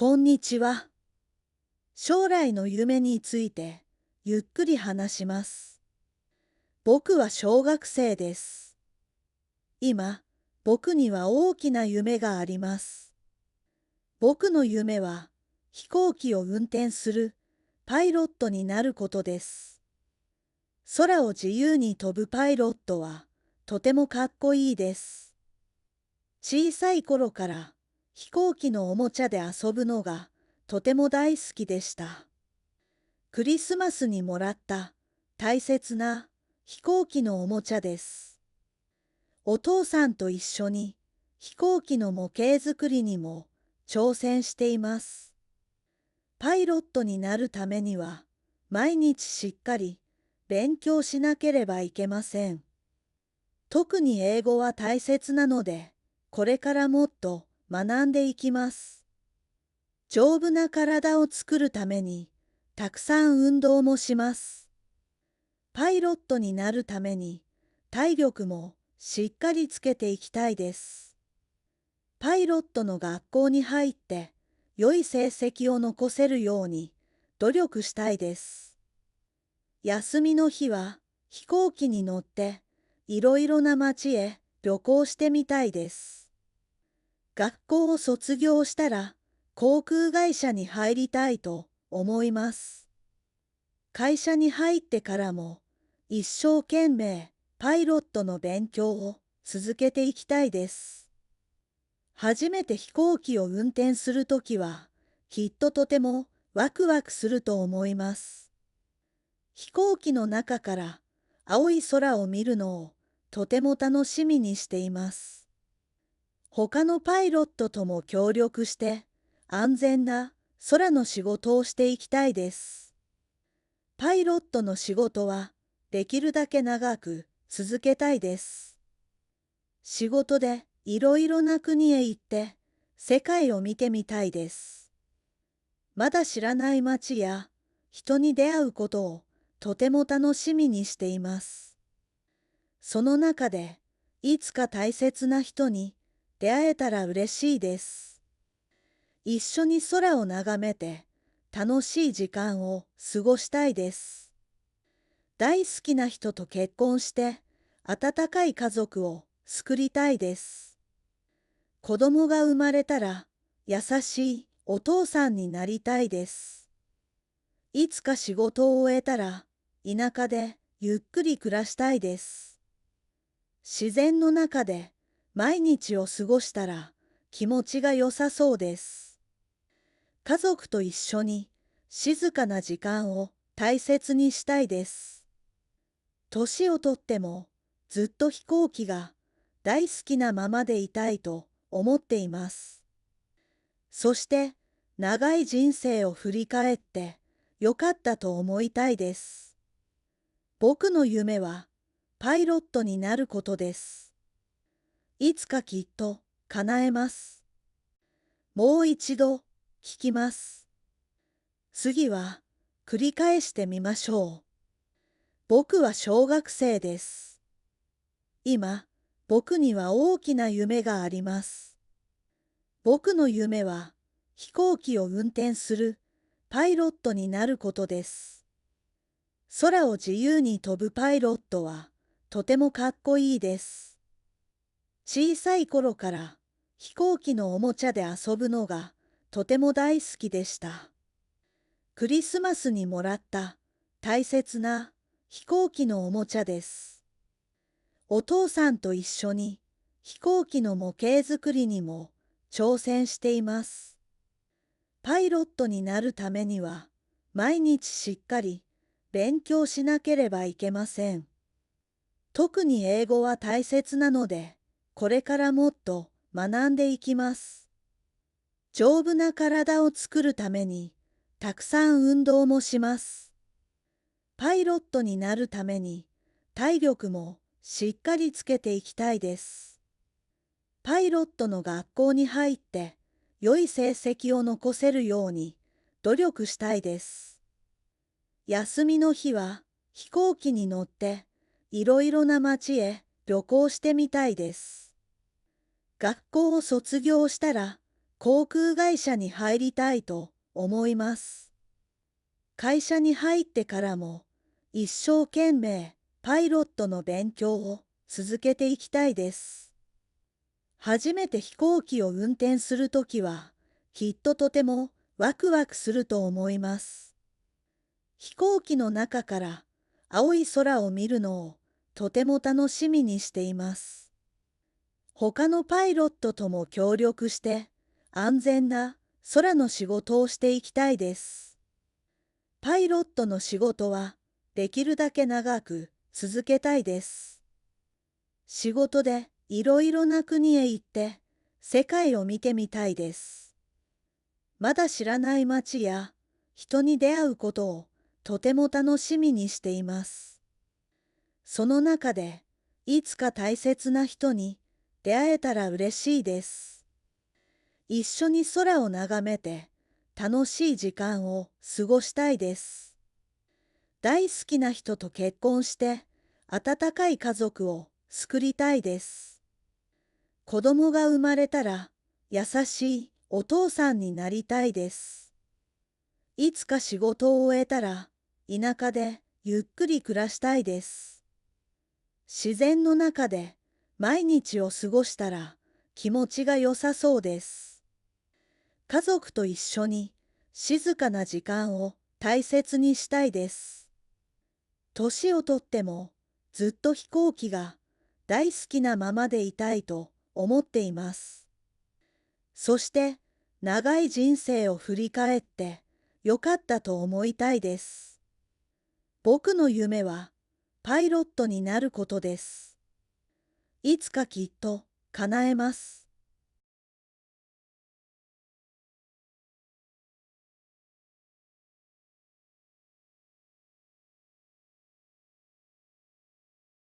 こんにちは。将来の夢についてゆっくり話します。僕は小学生です。今、僕には大きな夢があります。僕の夢は飛行機を運転するパイロットになることです。空を自由に飛ぶパイロットはとてもかっこいいです。小さい頃から飛行機のおもちゃで遊ぶのがとても大好きでした。クリスマスにもらった大切な飛行機のおもちゃです。お父さんと一緒に飛行機の模型作りにも挑戦しています。パイロットになるためには毎日しっかり勉強しなければいけません。特に英語は大切なので、これからもっと学んでいきます。丈夫な体を作るためにたくさん運動もします。パイロットになるために体力もしっかりつけていきたいです。パイロットの学校に入って良い成績を残せるように努力したいです。休みの日は飛行機に乗っていろいろな街へ旅行してみたいです。学校を卒業したら航空会社に入りたいと思います。会社に入ってからも一生懸命パイロットの勉強を続けていきたいです。初めて飛行機を運転するときはきっととてもワクワクすると思います。飛行機の中から青い空を見るのをとても楽しみにしています。他のパイロットとも協力して安全な空の仕事をしていきたいです。パイロットの仕事はできるだけ長く続けたいです。仕事でいろいろな国へ行って世界を見てみたいです。まだ知らない街や人に出会うことをとても楽しみにしています。その中でいつか大切な人に出会えたら嬉しいです。一緒に空を眺めて楽しい時間を過ごしたいです。大好きな人と結婚して温かい家族を作りたいです。子供が生まれたら優しいお父さんになりたいです。いつか仕事を終えたら田舎でゆっくり暮らしたいです。自然の中で毎日を過ごしたら気持ちが良さそうです。家族と一緒に静かな時間を大切にしたいです。年をとってもずっと飛行機が大好きなままでいたいと思っています。そして長い人生を振り返ってよかったと思いたいです。僕の夢はパイロットになることです。いつかきっと叶えます。もう一度聞きます。次は繰り返してみましょう。僕は小学生です。今、僕には大きな夢があります。僕の夢は飛行機を運転するパイロットになることです。空を自由に飛ぶパイロットはとてもかっこいいです。小さい頃から飛行機のおもちゃで遊ぶのがとても大好きでした。クリスマスにもらった大切な飛行機のおもちゃです。お父さんと一緒に飛行機の模型作りにも挑戦しています。パイロットになるためには毎日しっかり勉強しなければいけません。特に英語は大切なので、これからもっと学んでいきます。丈夫な体を作るためにたくさん運動もします。パイロットになるために体力もしっかりつけていきたいです。パイロットの学校に入って良い成績を残せるように努力したいです。休みの日は飛行機に乗っていろいろな街へ旅行してみたいです。学校を卒業したら航空会社に入りたいと思います。会社に入ってからも一生懸命パイロットの勉強を続けていきたいです。初めて飛行機を運転するときはきっととてもワクワクすると思います。飛行機の中から青い空を見るのをとても楽しみにしています。他のパイロットとも協力して安全な空の仕事をしていきたいです。パイロットの仕事はできるだけ長く続けたいです。仕事でいろいろな国へ行って世界を見てみたいです。まだ知らない街や人に出会うことをとても楽しみにしています。その中でいつか大切な人に出会えたら嬉しいです。一緒に空を眺めて楽しい時間を過ごしたいです。大好きな人と結婚して温かい家族を作りたいです。子供が生まれたら優しいお父さんになりたいです。いつか仕事を終えたら田舎でゆっくり暮らしたいです。自然の中で毎日を過ごしたら気持ちが良さそうです。家族と一緒に静かな時間を大切にしたいです。年をとってもずっと飛行機が大好きなままでいたいと思っています。そして長い人生を振り返ってよかったと思いたいです。僕の夢はパイロットになることです。いつかきっと叶えます。